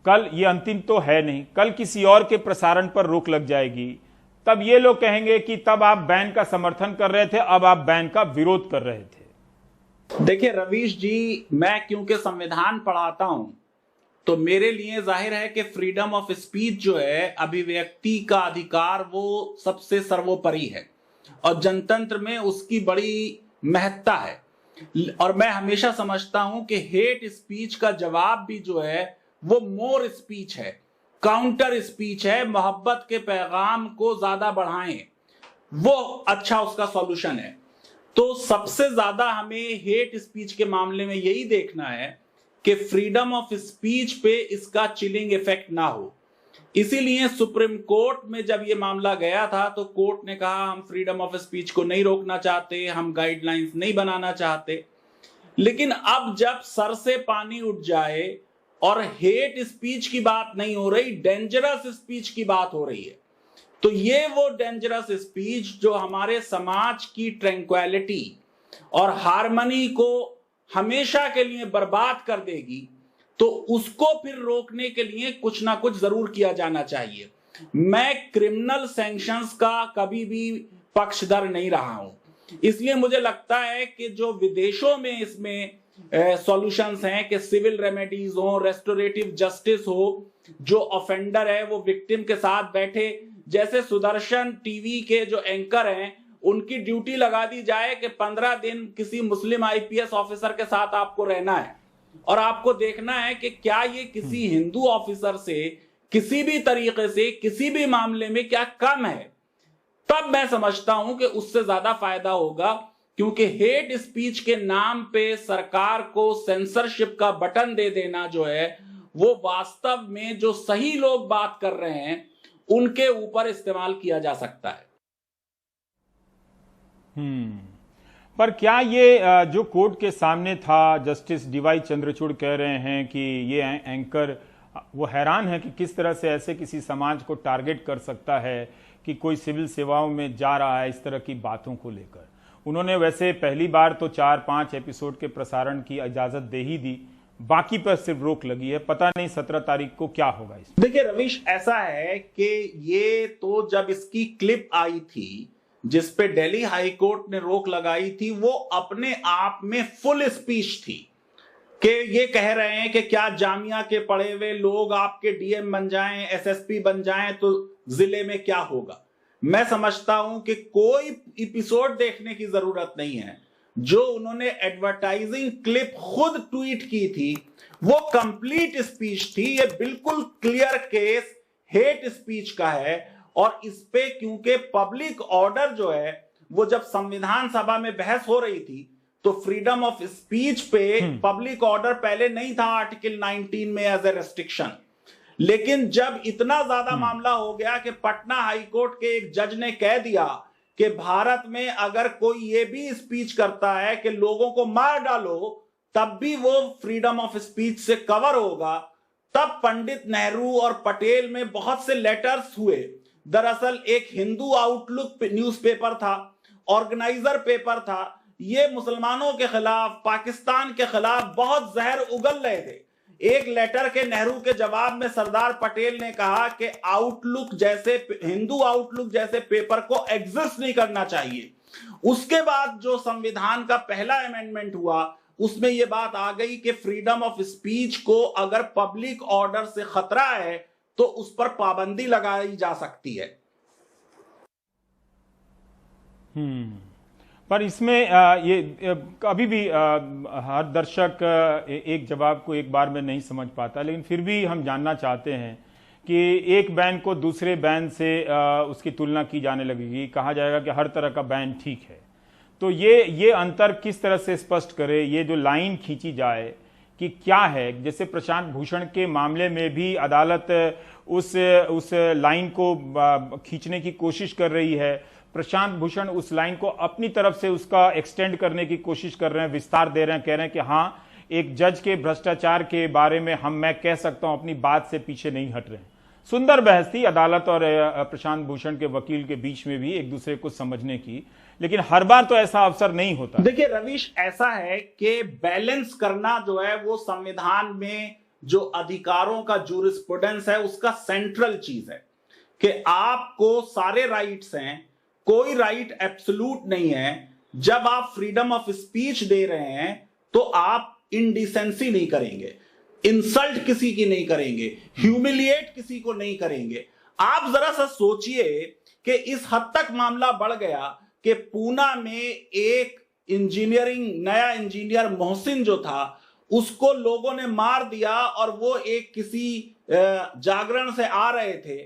कल ये अंतिम तो है नहीं, कल किसी और के प्रसारण पर रोक लग जाएगी। तब ये लोग कहेंगे कि तब आप बैन का समर्थन कर रहे थे, अब आप बैन का विरोध कर रहे थे। देखिए रवीश जी, मैं क्योंकि संविधान पढ़ाता हूं तो मेरे लिए जाहिर है कि फ्रीडम ऑफ स्पीच जो है, अभिव्यक्ति का अधिकार, वो सबसे सर्वोपरि है और जनतंत्र में उसकी बड़ी महत्ता है। और मैं हमेशा समझता हूं कि हेट स्पीच का जवाब भी जो है वो मोर स्पीच है, काउंटर स्पीच है। मोहब्बत के पैगाम को ज्यादा बढ़ाएं, वो अच्छा उसका सॉल्यूशन है। तो सबसे ज्यादा हमें हेट स्पीच के मामले में यही देखना है कि फ्रीडम ऑफ स्पीच पे इसका चिलिंग इफेक्ट ना हो। इसीलिए सुप्रीम कोर्ट में जब ये मामला गया था तो कोर्ट ने कहा हम फ्रीडम ऑफ स्पीच को नहीं रोकना चाहते, हम गाइडलाइंस नहीं बनाना चाहते। लेकिन अब जब सर से पानी उठ जाए और हेट स्पीच की बात नहीं हो रही, डेंजरस स्पीच की बात हो रही है, तो ये वो डेंजरस स्पीच जो हमारे समाज की ट्रैंक्विलिटी और हार्मनी को हमेशा के लिए बर्बाद कर देगी, तो उसको फिर रोकने के लिए कुछ ना कुछ जरूर किया जाना चाहिए। मैं क्रिमिनल सैंक्शंस का कभी भी पक्षधर नहीं रहा हूं, इसलिए मुझे लगता है कि जो विदेशों में इसमें सॉल्यूशंस हैं कि सिविल रेमेडीज हो, रेस्टोरेटिव जस्टिस हो, जो ऑफेंडर है वो विक्टिम के साथ बैठे, जैसे सुदर्शन टीवी के जो एंकर हैं उनकी ड्यूटी लगा दी जाए कि 15 दिन किसी मुस्लिम आईपीएस ऑफिसर के साथ आपको रहना है और आपको देखना है कि क्या ये किसी हिंदू ऑफिसर से किसी भी तरीके से किसी भी मामले में क्या कम है। तब मैं समझता हूं कि उससे ज्यादा फायदा होगा, क्योंकि हेट स्पीच के नाम पे सरकार को सेंसरशिप का बटन दे देना जो है वो वास्तव में जो सही लोग बात कर रहे हैं उनके ऊपर इस्तेमाल किया जा सकता है। पर क्या ये जो कोर्ट के सामने था, जस्टिस डीवाई चंद्रचूड़ कह रहे हैं कि ये एंकर वो हैरान है कि किस तरह से ऐसे किसी समाज को टारगेट कर सकता है कि कोई सिविल सेवाओं में जा रहा है इस तरह की बातों को लेकर। उन्होंने वैसे पहली बार तो 4-5 एपिसोड के प्रसारण की इजाजत दे ही दी, बाकी पर सिर्फ रोक लगी है। पता नहीं 17 तारीख को क्या होगा इसमें। देखिए रवीश, ऐसा है कि ये तो जब इसकी क्लिप आई थी जिस पे दिल्ली हाई कोर्ट ने रोक लगाई थी, वो अपने आप में फुल स्पीच थी कि ये कह रहे हैं कि क्या जामिया के पढ़े हुए लोग आपके डीएम बन जाएं, एसएसपी बन जाएं तो जिले में क्या होगा। मैं समझता हूं कि कोई एपिसोड देखने की जरूरत नहीं है। जो उन्होंने एडवर्टाइजिंग क्लिप खुद ट्वीट की थी वो कंप्लीट स्पीच थी। ये बिल्कुल क्लियर केस हेट स्पीच का है और इस पे क्योंकि पब्लिक ऑर्डर जो है वो जब संविधान सभा में बहस हो रही थी तो फ्रीडम ऑफ स्पीच पे पब्लिक ऑर्डर पहले नहीं था आर्टिकल 19 में एज ए रेस्ट्रिक्शन। लेकिन जब इतना ज्यादा मामला हो गया कि पटना हाईकोर्ट के एक जज ने कह दिया कि भारत में अगर कोई ये भी स्पीच करता है कि लोगों को मार डालो तब भी वो फ्रीडम ऑफ स्पीच से कवर होगा, तब पंडित नेहरू और पटेल में बहुत से लेटर्स हुए। दरअसल एक हिंदू आउटलुक न्यूज़पेपर था, ऑर्गेनाइजर पेपर था, ये मुसलमानों के खिलाफ, पाकिस्तान के खिलाफ बहुत जहर उगल रहे थे। एक लेटर के नेहरू के जवाब में सरदार पटेल ने कहा कि आउटलुक जैसे हिंदू आउटलुक जैसे पेपर को एग्जिस्ट नहीं करना चाहिए। उसके बाद जो संविधान का पहला अमेंडमेंट हुआ उसमें यह बात आ गई कि फ्रीडम ऑफ स्पीच को अगर पब्लिक ऑर्डर से खतरा है तो उस पर पाबंदी लगाई जा सकती है। पर इसमें ये अभी भी हर दर्शक एक जवाब को एक बार में नहीं समझ पाता, लेकिन फिर भी हम जानना चाहते हैं कि एक बैन को दूसरे बैन से उसकी तुलना की जाने लगेगी, कहा जाएगा कि हर तरह का बैन ठीक है। तो ये अंतर किस तरह से स्पष्ट करे, ये जो लाइन खींची जाए कि क्या है। जैसे प्रशांत भूषण के मामले में भी अदालत उस लाइन को खींचने की कोशिश कर रही है, प्रशांत भूषण उस लाइन को अपनी तरफ से उसका एक्सटेंड करने की कोशिश कर रहे हैं, विस्तार दे रहे हैं, कह रहे हैं कि हाँ, एक जज के भ्रष्टाचार के बारे में मैं कह सकता हूं, अपनी बात से पीछे नहीं हट रहे हैं। सुंदर बहस थी अदालत और प्रशांत भूषण के वकील के बीच में भी एक दूसरे को समझने की, लेकिन हर बार तो ऐसा अवसर नहीं होता। देखिए रवीश, ऐसा है कि बैलेंस करना जो है वो संविधान में जो अधिकारों का जूरिस्प्रूडेंस है उसका सेंट्रल चीज है कि आपको सारे राइट्स हैं, कोई राइट एब्सोल्यूट नहीं है। जब आप फ्रीडम ऑफ स्पीच दे रहे हैं तो आप इंडिसेंसी नहीं करेंगे, इंसल्ट किसी की नहीं करेंगे, ह्यूमिलिएट किसी को नहीं करेंगे। आप जरा सा सोचिए कि इस हद तक मामला बढ़ गया कि पूना में एक नया इंजीनियर मोहसिन जो था उसको लोगों ने मार दिया और वो एक किसी जागरण से आ रहे थे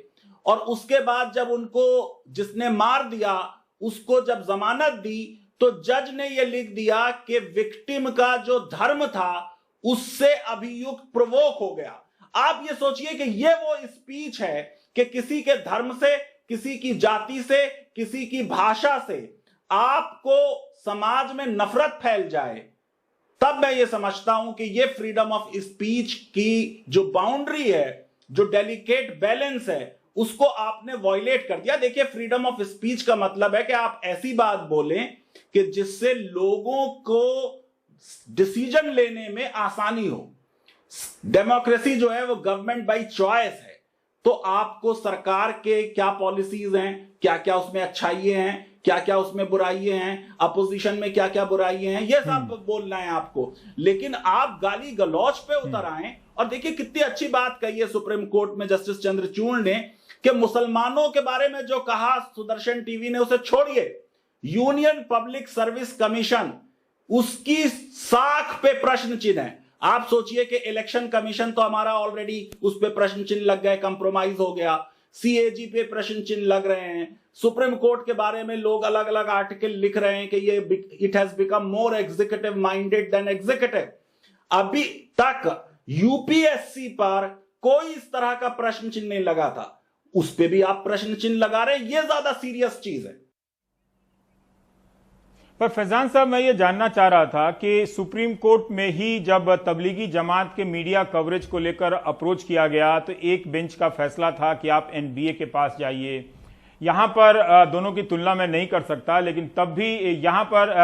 और उसके बाद जब उनको जिसने मार दिया उसको जब जमानत दी तो जज ने यह लिख दिया कि विक्टिम का जो धर्म था उससे अभियुक्त प्रोवोक हो गया। आप ये सोचिए कि ये वो स्पीच है कि किसी के धर्म से, किसी की जाति से, किसी की भाषा से आपको समाज में नफरत फैल जाए, तब मैं ये समझता हूं कि ये फ्रीडम ऑफ स्पीच की जो बाउंड्री है, जो डेलिकेट बैलेंस है, उसको आपने वॉयलेट कर दिया। देखिए, फ्रीडम ऑफ स्पीच का मतलब है कि आप ऐसी बात बोलें कि जिससे लोगों को डिसीजन लेने में आसानी हो। डेमोक्रेसी जो है वो गवर्नमेंट बाय चॉइस है, तो आपको सरकार के क्या पॉलिसीज हैं, क्या क्या उसमें अच्छाइयां हैं, क्या क्या उसमें बुराइयां हैं, अपोजिशन में क्या क्या बुराइयां हैं, ये सब बोलना है आपको। लेकिन आप गाली गलौज पे उतर आए और देखिए कितनी अच्छी बात कही है सुप्रीम कोर्ट में जस्टिस चंद्रचूड़ ने कि मुसलमानों के बारे में जो कहा सुदर्शन टीवी ने उसे छोड़िए। यूनियन पब्लिक सर्विस कमीशन, उसकी साख पे प्रश्न चिन्ह है। आप सोचिए कि इलेक्शन कमीशन तो हमारा ऑलरेडी उस पे प्रश्न चिन्ह लग गए, कंप्रोमाइज हो गया। सीएजी पे प्रश्न चिन्ह लग रहे हैं। सुप्रीम कोर्ट के बारे में लोग अलग अलग आर्टिकल लिख रहे हैं कि ये it has become more executive minded than executive. अभी तक यूपीएससी पर कोई इस तरह का प्रश्न चिन्ह नहीं लगा था, उस पे भी आप प्रश्न चिन्ह लगा रहे हैं। ये ज्यादा सीरियस चीज है। पर फैजान साहब, मैं ये जानना चाह रहा था कि सुप्रीम कोर्ट में ही जब तबलीगी जमात के मीडिया कवरेज को लेकर अप्रोच किया गया तो एक बेंच का फैसला था कि आप एनबीए के पास जाइए। यहां पर दोनों की तुलना मैं नहीं कर सकता, लेकिन तब भी यहां पर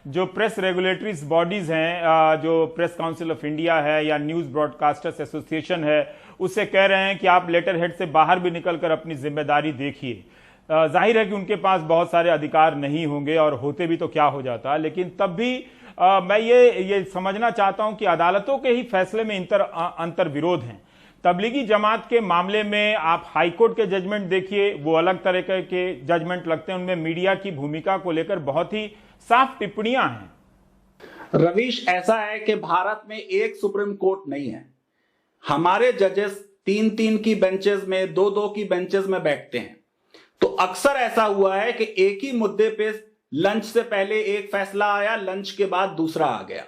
जो प्रेस रेगुलेटरीज बॉडीज हैं, जो प्रेस काउंसिल ऑफ इंडिया है या न्यूज ब्रॉडकास्टर्स एसोसिएशन है, उससे कह रहे हैं कि आप लेटर हेड से बाहर भी निकलकर अपनी जिम्मेदारी देखिए। जाहिर है कि उनके पास बहुत सारे अधिकार नहीं होंगे और होते भी तो क्या हो जाता, लेकिन तब भी मैं ये समझना चाहता हूं कि अदालतों के ही फैसले में अंतर विरोध हैं। तबलीगी जमात के मामले में आप हाईकोर्ट के जजमेंट देखिए, वो अलग तरह के जजमेंट लगते हैं, उनमें मीडिया की भूमिका को लेकर बहुत ही साफ टिप्पणियां हैं। रवीश, ऐसा है कि भारत में एक सुप्रीम कोर्ट नहीं है। हमारे जजेस 3-3 की बेंचेस में, 2-2 की बेंचेस में बैठते हैं। तो अक्सर ऐसा हुआ है कि एक ही मुद्दे पे लंच से पहले एक फैसला आया, लंच के बाद दूसरा आ गया।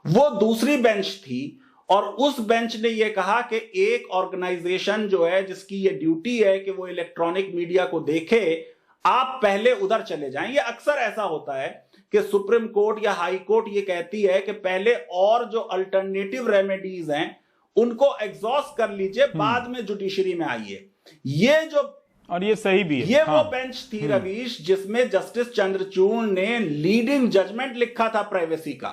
वो दूसरी बेंच थी और उस बेंच ने यह कहा कि एक ऑर्गेनाइजेशन जो है जिसकी ये ड्यूटी है कि वो इलेक्ट्रॉनिक मीडिया को देखे, आप पहले उधर चले जाएं। ये अक्सर ऐसा होता है कि सुप्रीम कोर्ट या हाई कोर्ट ये कहती है कि पहले और जो अल्टरनेटिव रेमेडीज हैं उनको एग्जॉस्ट कर लीजिए, बाद में जुडिशरी में आइए। ये जो और ये सही भी है। ये वो बेंच थी रवीश जिसमें जस्टिस चंद्रचूड़ ने लीडिंग जजमेंट लिखा था प्राइवेसी का,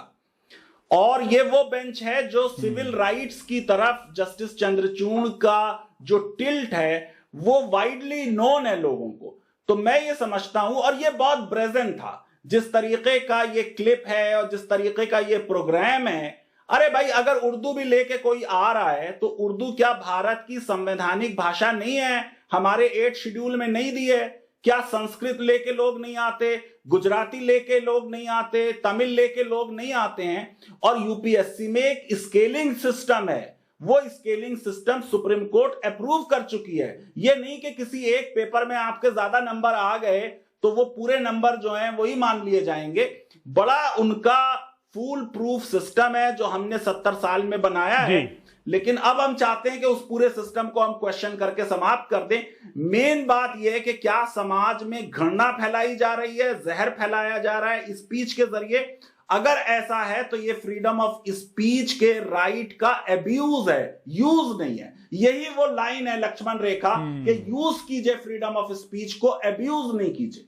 और ये वो बेंच है जो सिविल राइट्स की तरफ जस्टिस चंद्रचूड़ का जो टिल्ट है वो वाइडली नोन है लोगों को। तो मैं ये समझता हूं, और ये बहुत ब्रेजेंट था, जिस तरीके का ये क्लिप है और जिस तरीके का ये प्रोग्राम है। अरे भाई, अगर उर्दू भी लेके कोई आ रहा है तो उर्दू क्या भारत की संवैधानिक भाषा नहीं है? हमारे 8 शेड्यूल में नहीं दी है क्या? संस्कृत लेके लोग नहीं आते, गुजराती लेके लोग नहीं आते, तमिल लेके लोग नहीं आते हैं? और यूपीएससी में एक स्केलिंग सिस्टम है, वो scaling system supreme court approve कर चुकी है। ये नहीं कि किसी एक पेपर में आपके ज्यादा नंबर आ गए तो वो पूरे नंबर जो हैं वही मान लिए जाएंगे। बड़ा उनका फूल प्रूफ सिस्टम है जो हमने 70 साल में बनाया है। लेकिन अब हम चाहते हैं कि उस पूरे सिस्टम को हम क्वेश्चन करके समाप्त कर दें। मेन बात यह है कि क्या समाज में घृणा फैलाई जा रही है, जहर फैलाया जा रहा है स्पीच के जरिए? अगर ऐसा है तो ये फ्रीडम ऑफ स्पीच के राइट का एब्यूज है, यूज नहीं है। यही वो लाइन है लक्ष्मण रेखा कि यूज कीजिए फ्रीडम ऑफ स्पीच को, एब्यूज नहीं कीजिए।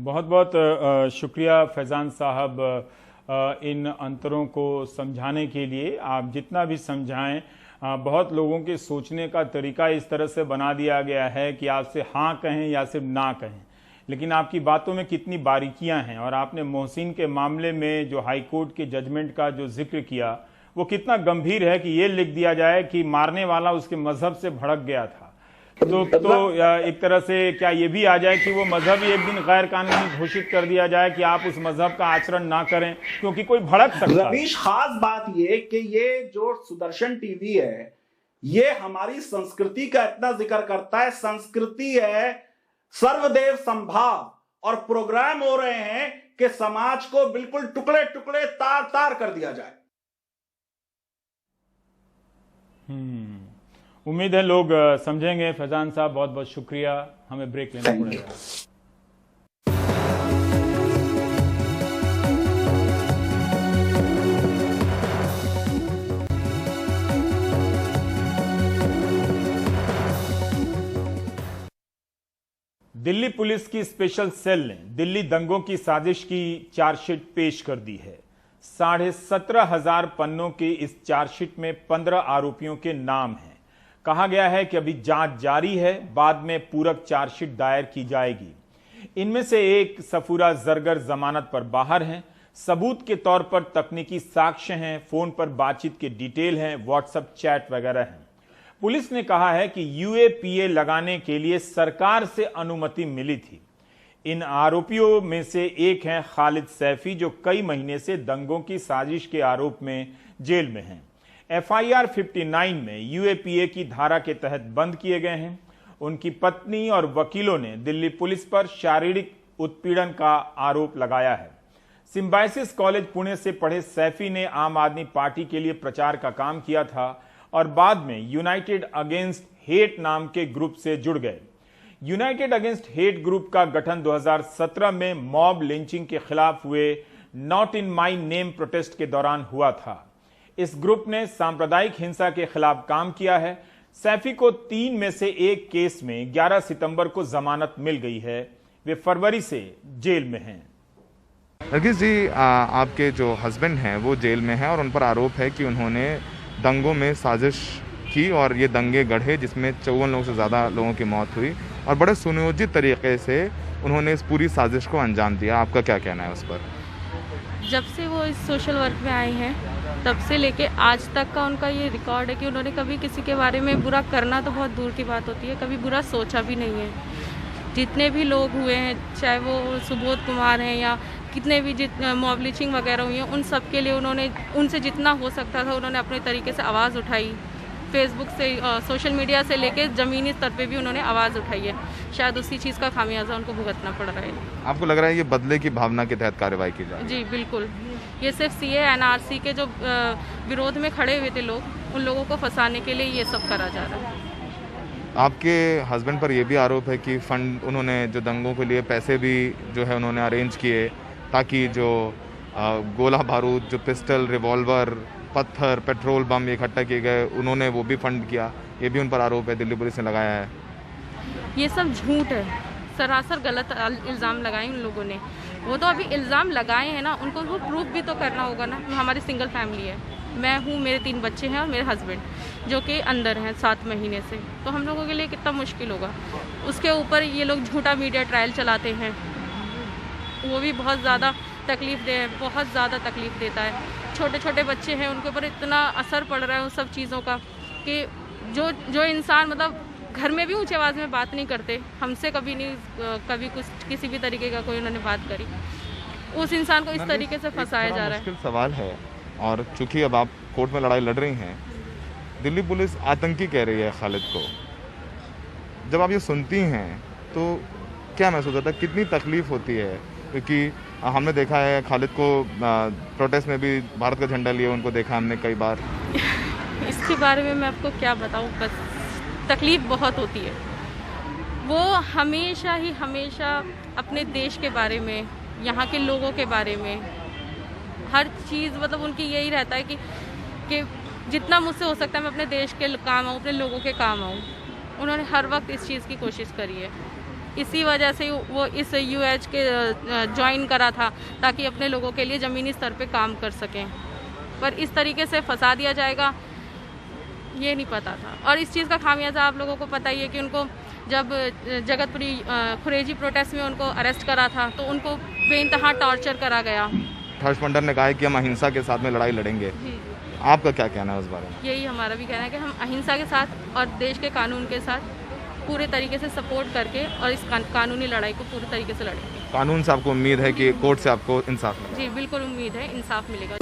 बहुत बहुत शुक्रिया फैजान साहब इन अंतरों को समझाने के लिए। आप जितना भी समझाएं, बहुत लोगों के सोचने का तरीका इस तरह से बना दिया गया है कि आपसे हाँ कहें या सिर्फ ना कहें, लेकिन आपकी बातों में कितनी बारीकियां हैं। और आपने मोहसिन के मामले में जो हाई कोर्ट के जजमेंट का जो जिक्र किया वो कितना गंभीर है कि ये लिख दिया जाए कि मारने वाला उसके मजहब से भड़क गया था। तो एक तरह से क्या ये भी आ जाए कि वो मजहब ही एक दिन गैर कानूनी घोषित कर दिया जाए कि आप उस मजहब का आचरण ना करें क्योंकि कोई भड़क सकता है। रवीश, खास बात ये कि ये जो सुदर्शन टीवी है ये हमारी संस्कृति का इतना जिक्र करता है। संस्कृति है सर्वदेव संभाव, और प्रोग्राम हो रहे हैं कि समाज को बिल्कुल टुकड़े टुकड़े तार तार कर दिया जाए। उम्मीद है लोग समझेंगे। फैजान साहब बहुत बहुत शुक्रिया, हमें ब्रेक लेना पड़ेगा। दिल्ली पुलिस की स्पेशल सेल ने दिल्ली दंगों की साजिश की चार्जशीट पेश कर दी है। 17,500 पन्नों की इस चार्जशीट में 15 आरोपियों के नाम हैं। कहा गया है कि अभी जांच जारी है, बाद में पूरक चार्जशीट दायर की जाएगी। इनमें से एक सफूरा जरगर जमानत पर बाहर हैं। सबूत के तौर पर तकनीकी साक्ष्य हैं, फोन पर बातचीत के डिटेल हैं, व्हाट्सएप चैट वगैरह हैं। पुलिस ने कहा है कि यूएपीए लगाने के लिए सरकार से अनुमति मिली थी। इन आरोपियों में से एक हैं खालिद सैफी, जो कई महीने से दंगों की साजिश के आरोप में जेल में हैं। एफआईआर 59 में यूएपीए की धारा के तहत बंद किए गए हैं। उनकी पत्नी और वकीलों ने दिल्ली पुलिस पर शारीरिक उत्पीड़न का आरोप लगाया है। सिम्बायोसिस कॉलेज पुणे से पढ़े सैफी ने आम आदमी पार्टी के लिए प्रचार का काम किया था और बाद में यूनाइटेड अगेंस्ट हेट नाम के ग्रुप से जुड़ गए। यूनाइटेड अगेंस्ट हेट ग्रुप का गठन 2017 में मॉब लिंचिंग के खिलाफ हुए not in my name protest के दौरान हुआ था। इस ग्रुप ने सांप्रदायिक हिंसा के खिलाफ काम किया है। सैफी को 3 में से एक केस में 11 सितंबर को जमानत मिल गई है। वे फरवरी से जेल में हैं। नरगिस जी, आपके जो हस्बैंड हैं वो जेल में हैं और उन पर आरोप है कि उन्होंने दंगों में साजिश की और ये दंगे गढ़े जिसमें 54 लोगों से ज़्यादा लोगों की मौत हुई और बड़े सुनियोजित तरीके से उन्होंने इस पूरी साजिश को अंजाम दिया। आपका क्या कहना है उस पर? जब से वो इस सोशल वर्क में आए हैं तब से लेके आज तक का उनका ये रिकॉर्ड है कि उन्होंने कभी किसी के बारे में बुरा करना तो बहुत दूर की बात होती है, कभी बुरा सोचा भी नहीं है। जितने भी लोग हुए हैं, चाहे वो सुबोध कुमार हैं या कितने भी मॉब लिंचिंग वगैरह हुई हैं, उन सब के लिए उन्होंने उनसे जितना हो सकता था उन्होंने अपने तरीके से आवाज़ उठाई। फेसबुक से सोशल मीडिया से लेके ज़मीनी स्तर पे भी उन्होंने आवाज़ उठाई है। शायद उसी चीज़ का खामियाजा उनको भुगतना पड़ रहा है। आपको लग रहा है ये बदले की भावना के तहत कार्रवाई की जाए? जी बिल्कुल, ये सिर्फ सीए एनआरसी के जो विरोध में खड़े हुए थे लोग, उन लोगों को फंसाने के लिए ये सब करा जा रहा है। आपके हस्बैंड पर यह भी आरोप है कि फंड उन्होंने जो दंगों के लिए पैसे भी जो है उन्होंने अरेंज किए ताकि जो गोला बारूद, जो पिस्टल, रिवॉल्वर, पत्थर, पेट्रोल बम इकट्ठा किए गए, उन्होंने वो भी फंड किया। ये भी उन पर आरोप है, दिल्ली पुलिस ने लगाया है। ये सब झूठ है, सरासर गलत इल्ज़ाम लगाए उन लोगों ने। वो तो अभी इल्ज़ाम लगाए हैं ना, उनको वो प्रूफ भी तो करना होगा ना। हमारी सिंगल फैमिली है, मैं हूँ, मेरे 3 बच्चे हैं और मेरे हस्बैंड जो कि अंदर हैं 7 महीने से। तो हम लोगों के लिए कितना मुश्किल होगा। उसके ऊपर ये लोग झूठा मीडिया ट्रायल चलाते हैं, वो भी बहुत ज़्यादा तकलीफ़ बहुत ज़्यादा तकलीफ़ देता है। छोटे छोटे बच्चे हैं, उनके ऊपर इतना असर पड़ रहा है उन सब चीज़ों का कि जो इंसान मतलब घर में भी ऊंची आवाज़ में बात नहीं करते, हमसे कभी नहीं कभी कुछ किसी भी तरीके का कोई उन्होंने बात करी, उस इंसान को इस तरीके से फंसाया जा रहा है। मुश्किल सवाल है। और चूंकि अब आप कोर्ट में लड़ाई लड़ रही हैं, दिल्ली पुलिस आतंकी कह रही है खालिद को। जब आप ये सुनती हैं तो क्या महसूस होता है, कितनी तकलीफ होती है क्योंकि हमने देखा है खालिद को प्रोटेस्ट में भी भारत का झंडा लिए उनको देखा हमने कई बार। इसके बारे में मैं आपको क्या बताऊं, बस तकलीफ़ बहुत होती है। वो हमेशा अपने देश के बारे में, यहाँ के लोगों के बारे में, हर चीज़ मतलब उनकी यही रहता है कि जितना मुझसे हो सकता है मैं अपने देश के काम आऊँ, अपने लोगों के काम आऊँ। उन्होंने हर वक्त इस चीज़ की कोशिश करी है। इसी वजह से वो इस UH के ज्वाइन करा था ताकि अपने लोगों के लिए ज़मीनी स्तर पे काम कर सकें, पर इस तरीके से फंसा दिया जाएगा ये नहीं पता था। और इस चीज़ का खामियाजा आप लोगों को पता ही है कि उनको जब जगतपुरी खुरेजी प्रोटेस्ट में उनको अरेस्ट करा था तो उनको बेइंतहा टॉर्चर करा गया। हर्ष मंडल ने कहा है कि हम अहिंसा के साथ में लड़ाई लड़ेंगे। आपका क्या कहना है उस बारे में? यही हमारा भी कहना है कि हम अहिंसा के साथ और देश के कानून के साथ पूरे तरीके से सपोर्ट करके और इस कानूनी लड़ाई को पूरे तरीके से लड़ेंगे। कानून से आपको उम्मीद है कि कोर्ट से आपको इंसाफ मिलेगा? जी बिल्कुल उम्मीद है, इंसाफ मिलेगा।